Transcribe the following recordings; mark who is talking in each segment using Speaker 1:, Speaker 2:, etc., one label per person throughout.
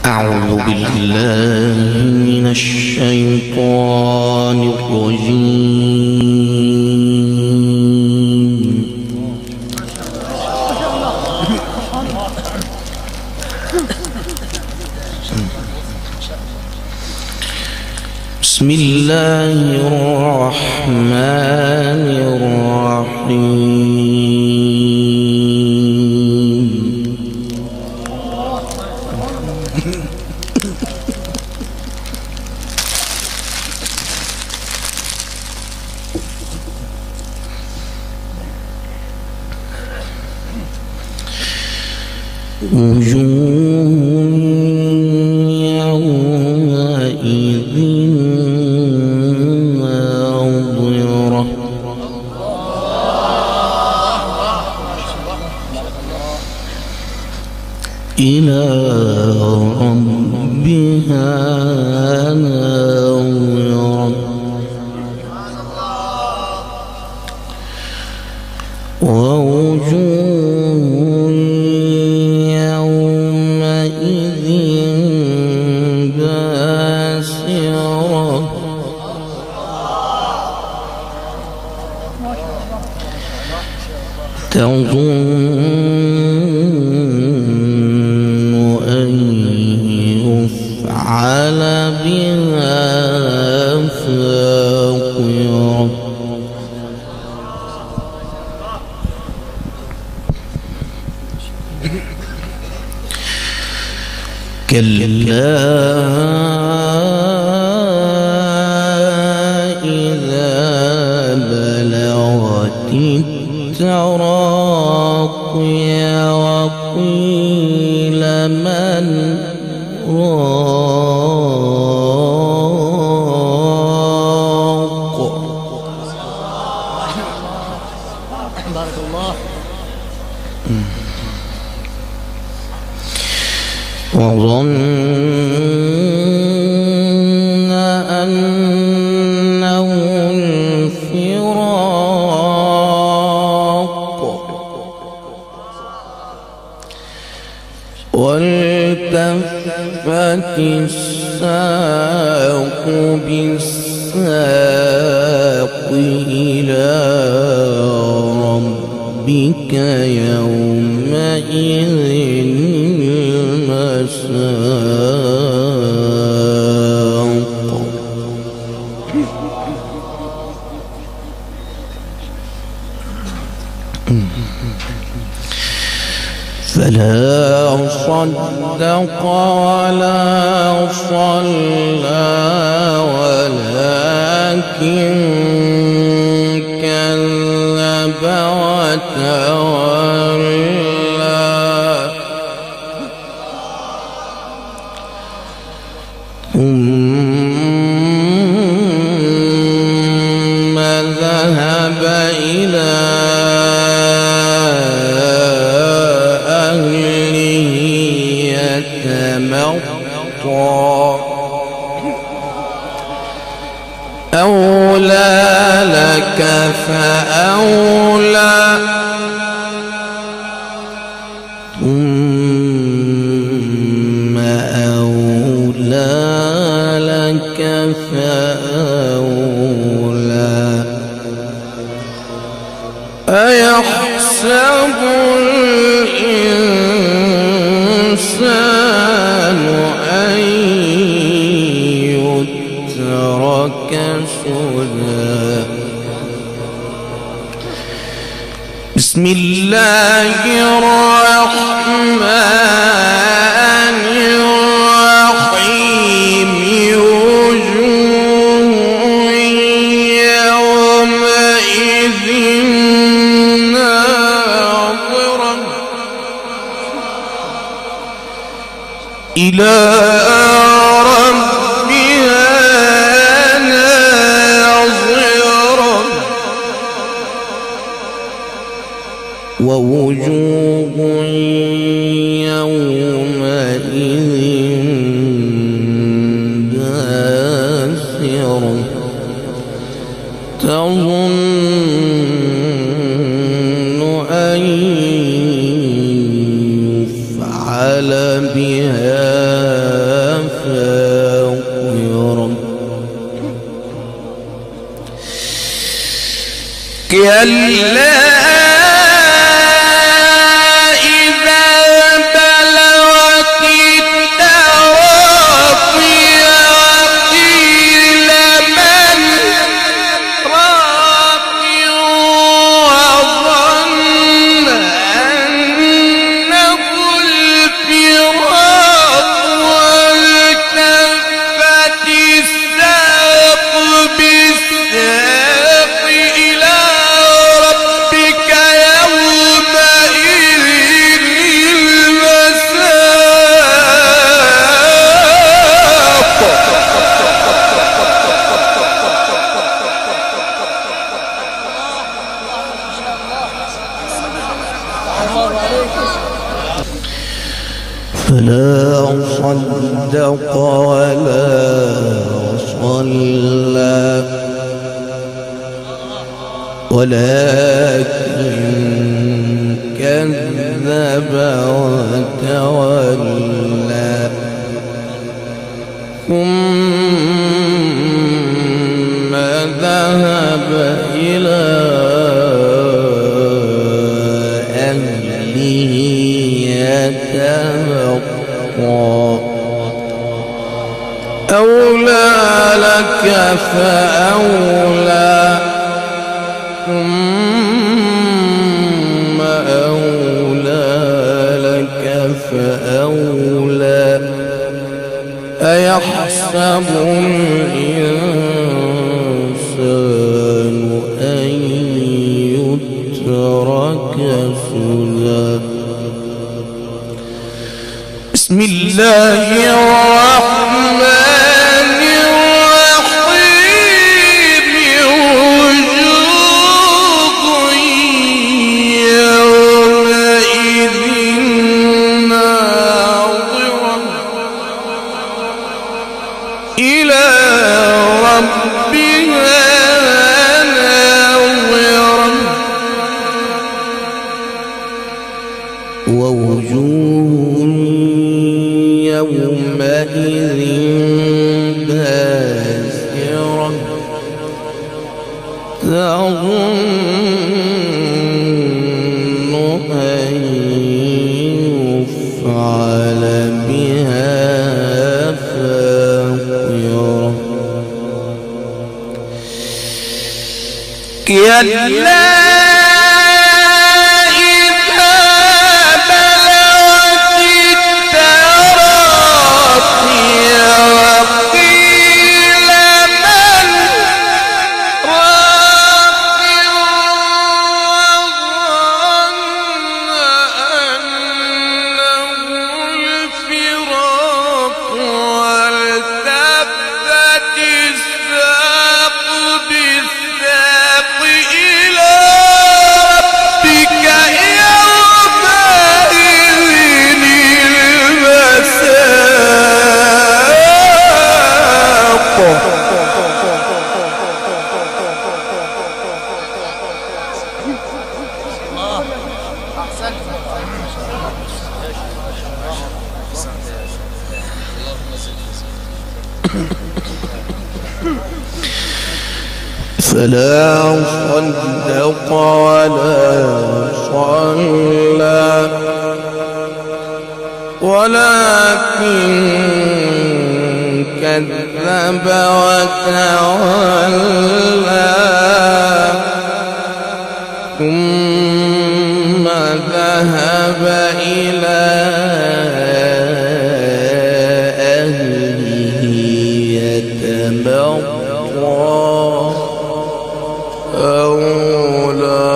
Speaker 1: أعوذ بالله من الشيطان الرجيم. بسم الله الرحمن الرحيم. وجوه يومئذ ناظرة إلى ربها ناظرة ووجوه يومئذ باسرة تظن أن يفعل بها فاقرة كلا إذا بلغت التراقي وقيل من راق
Speaker 2: بارك الله.
Speaker 1: وظن أنه الفراق والتفت الساق بالساق إلى ربك يومئذ المساق فلا صدق ولا صلى ولكن كذب وتولى ثم ذهب إلى أهله يتمطى أولى لك فأولى ثم أولى لك فأولى أيحسب الإنسان أن يترك سدى بسم الله الرحمن الرحيم وجوه يومئذ ناظرة إلى ربها ناظرة ووجوه يومئذ باسرة تظن أن يفعل بها كلا إذا بلغت التراقي وقيل من راق وظن أنه الفراق والتفت الساق بالساق إلى ربك يومئذ المساق. فلا صدق ولا صلى ولكن كذب وتولى ثم ذهب إلى أهله يتمطى أولى لك فأولى ثم أولى لك فأولى أيحسب الإنسان أن يترك سدى. بسم الله الرحمن الرحيم. وجوه يومئذ ناظرة إلى ربها ناظرة ووجوه يومئذ باسرة تظن أن يفعل بها فاقرة. كلا فلا صدق ولا صلى ولكن كذب وتولى ثم ذهب إلى أهله يتمطى أولى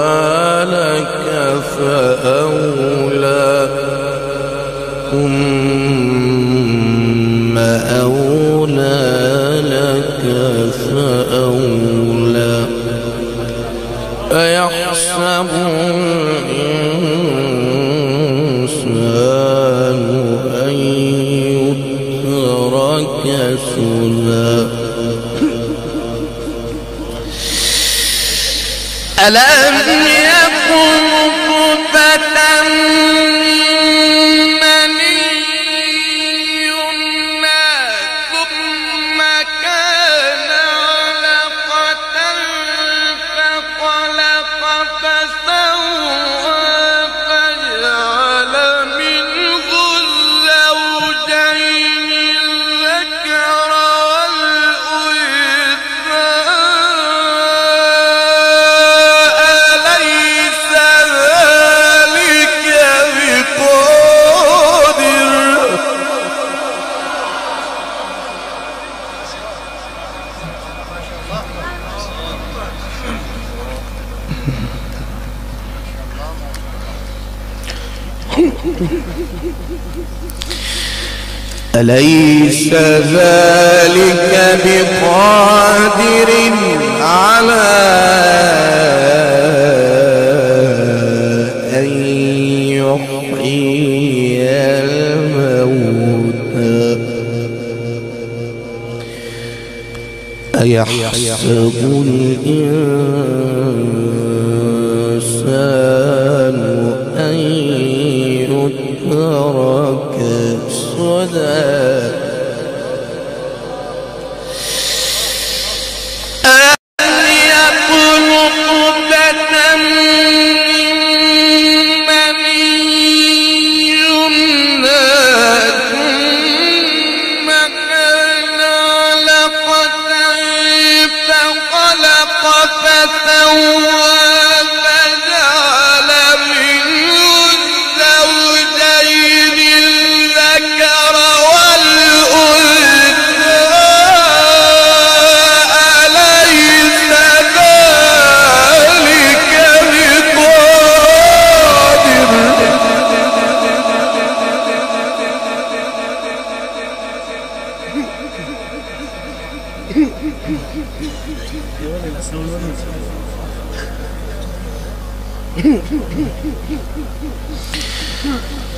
Speaker 1: لك فأولى ثم أولى لك فأولى أيحسب الإنسان أن يترك سدى. ألم يكن نطفة من مني يمنى ثم كان علقة فخلق أليس ذلك بقادر على أن يحيي الموتى أيحسب الإنسان أن يترك سدى أن يكن نطفة من مني يمنى ثم كان علقة فخلق فسوى فجعل منه الزوجين الذكر والأنثى أليس ذلك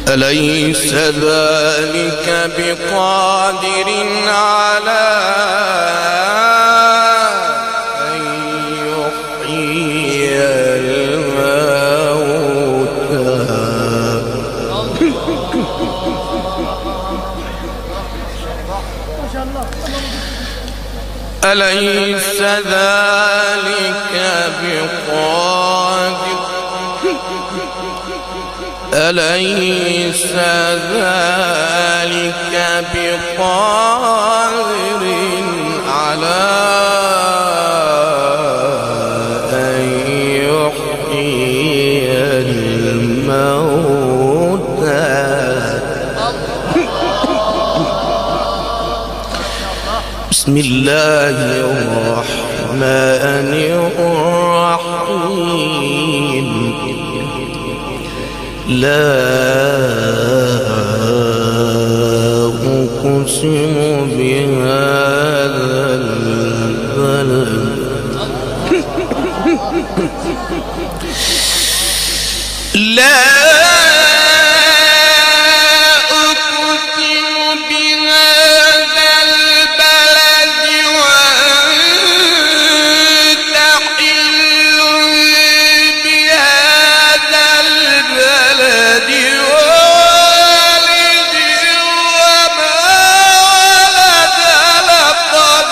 Speaker 1: أليس ذلك بقادر على أن يحيي الموتى أليس ذلك بقادر أليس ذلك بقادر على أن يحيي الموتى بسم الله الرحمن الرحيم لا أقسم بهذا البلد لا أقسم بهذا البلد وأنت حل بهذا البلد ووالد وما ولد لقد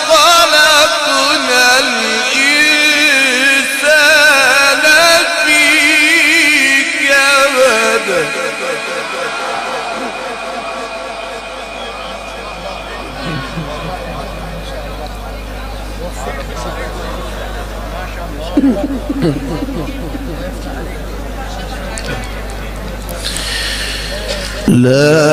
Speaker 1: خلقنا الإنسان في كبد لا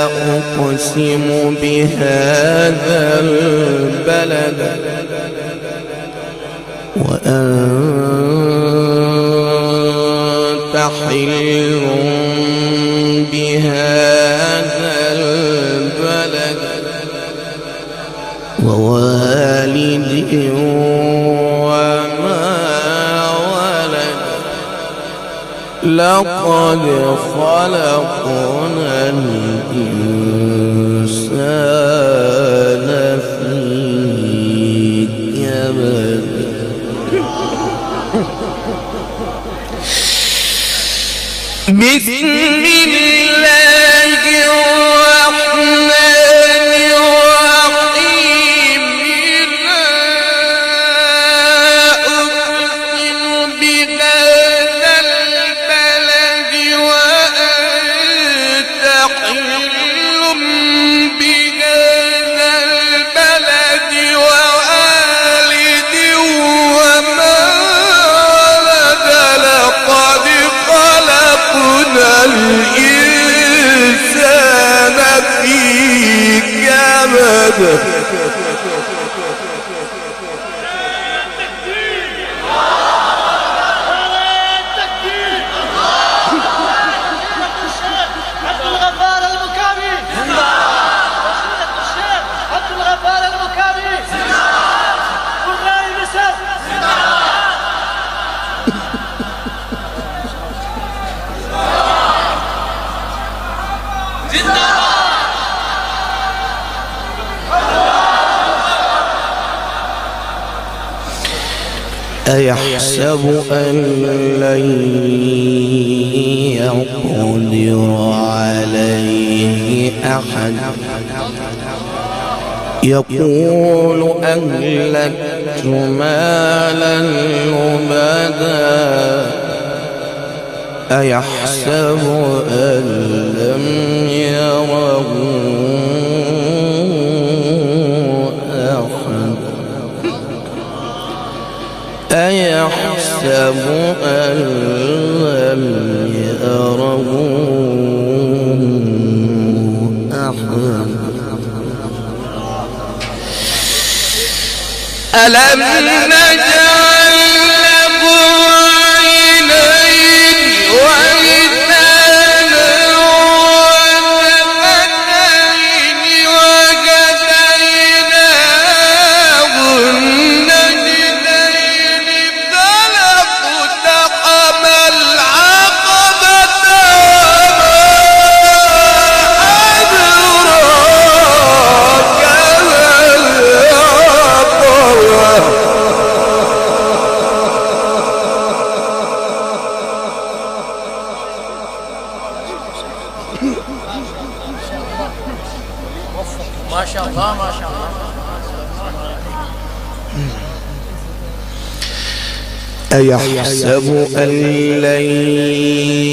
Speaker 1: أقسم بهذا البلد وأنت حل بهذا البلد ووالد وما ولد لقد خلقنا الإنسان في كبد بسم الله الرحمن الرحيم لا أقسم بهذا البلد وأنت حل بهذا البلد ووالد وما ولد لقد خلقنا الإنسان في كبد أيحسب أن لن يقدر عليه أحد يقول أهلكت مالا لبدا أيحسب أن لم يره أحد أيحسب أن لم يره أحد ألم نجعل له عينين ولسانا وشفتين وهديناه النجدين فلاقتحم العقبة
Speaker 2: ما شاء الله ما شاء الله.
Speaker 1: أيحسب أن لن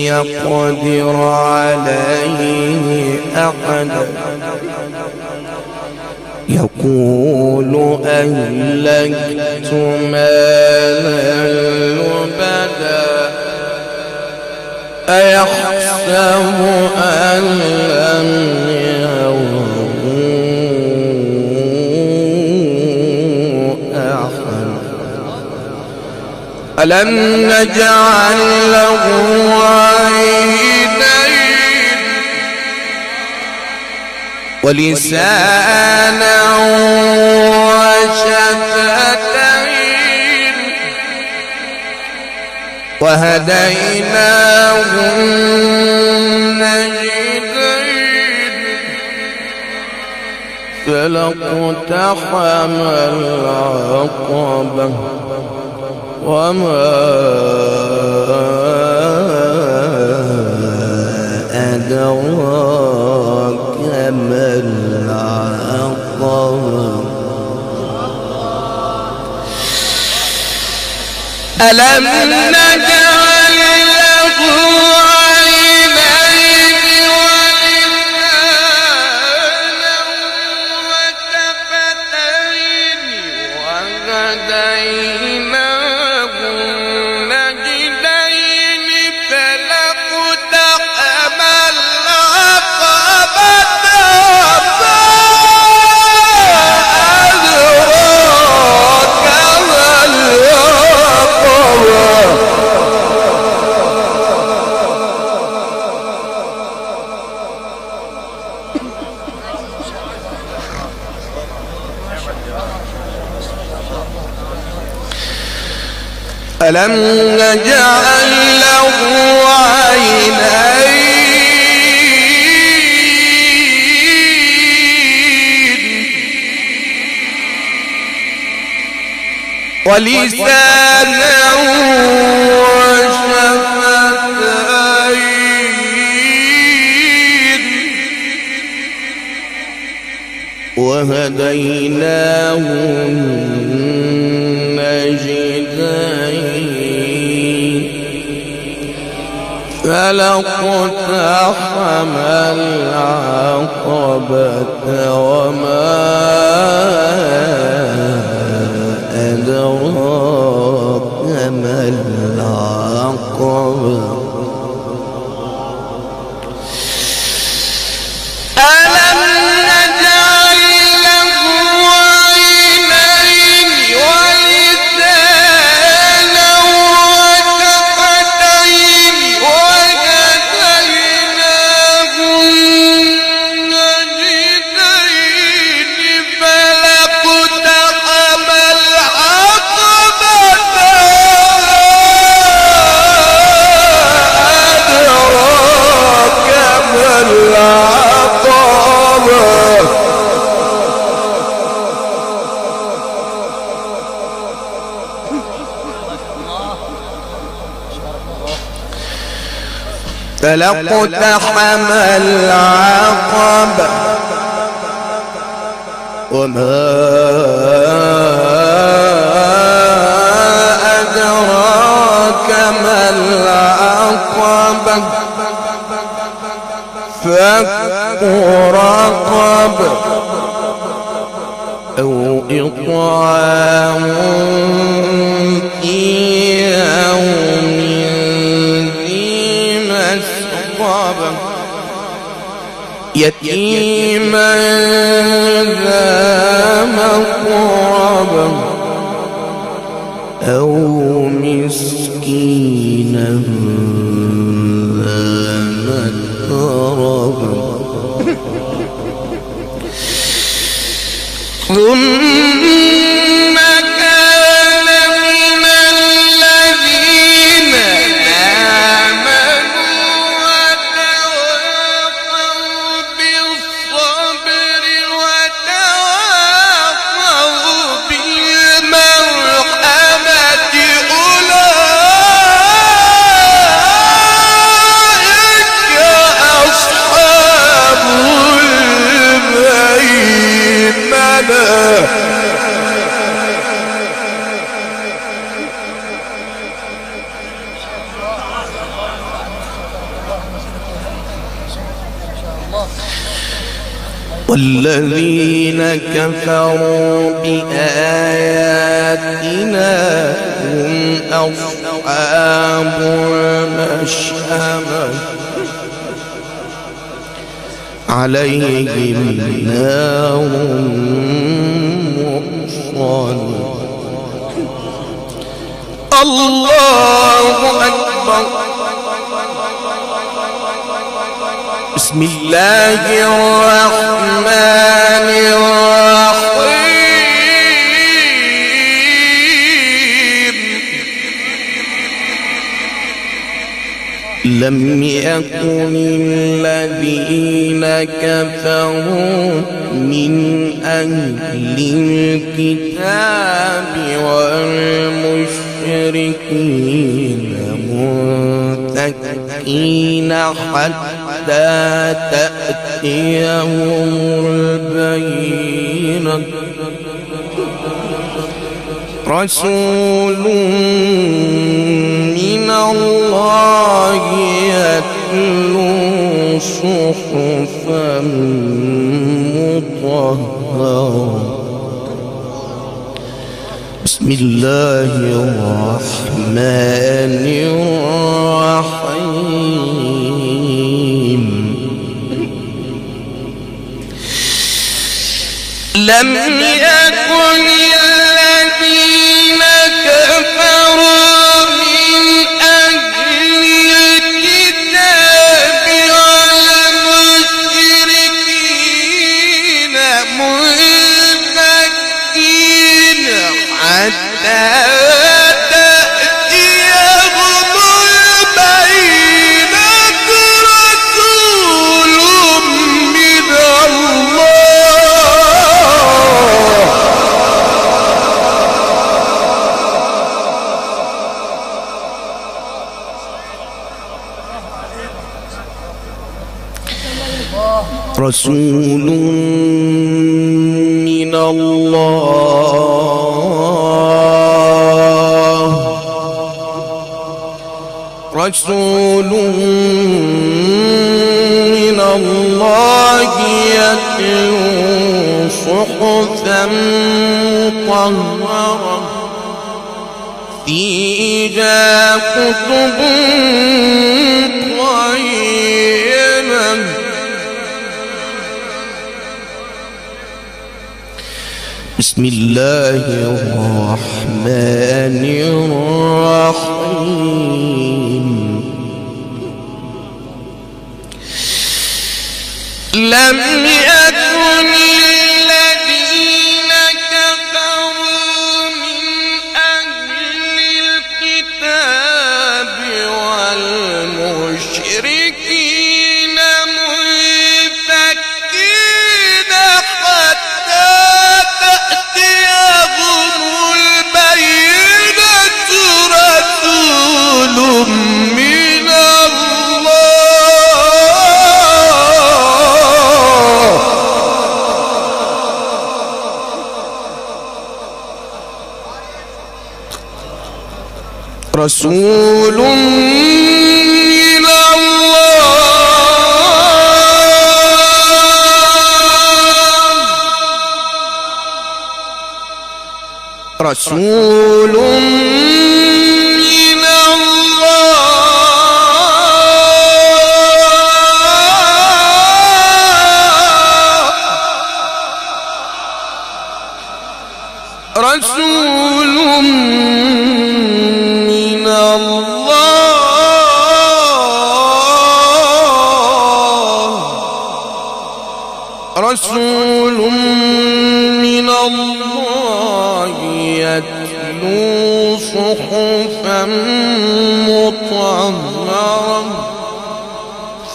Speaker 1: يقدر عليه أحد يقول أهلكت مالا لبدا أيحسب أن لم يره أحد ألم نجعل له عينين ولسانا وشفتين وهديناه النجدين فلاقتحم العقبة وما أدراك ما العقبة ألم نجعل له عينين ولسانا وشفتين وهديناه النجدين فلاقتحم العقبة وما أدراك ما العقبة ألم نجعل له عينين ولسانا وشفتين وهديناه النجدين فلاقتحم العقبة وما أدراك ما العقبة ألم نجعل له عينين ولسانا وشفتين وهديناه النجدين فلاقتحم العقبة وما أدراك ما العقبة فك رقبة أو إطعام في يوم ذي مسغبة يتيما ذا مقربة أو مسكينا ذا متربة ثم كان من الذين آمنوا وتواصوا بالصبر وتواصوا بالمرحمة أولئك أصحاب الميمنة والذين كفروا بآياتنا هم أصحاب المشأمة عليهم نار مؤصدة الله أكبر بسم الله الرحمن الرحيم لم يكن الذين كفروا من أهل الكتاب والمشركين منفكين حتى تأتيهم البينة رسول من الله يتلو صحفا مطهرة بسم الله الرحمن الرحيم لم يكن الذين كفروا من أهل الكتاب والمشركين منفكين حتى تأتيهم البينة رسول من الله رسول من الله رسول من الله يتلو صحفا مطهرة فيها كتب قيمة بسم الله الرحمن الرحيم لم يكن الذين كفروا من أهل الكتاب والمشركين منفكين حتى تأتيهم البينة رسول من الله رسول من الله رسول من الله رسول من الله رسول من الله يتلو صحفا مطهرة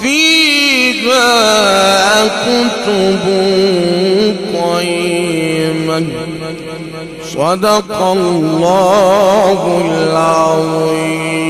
Speaker 1: فيها كتب قيمة صدق الله العظيم.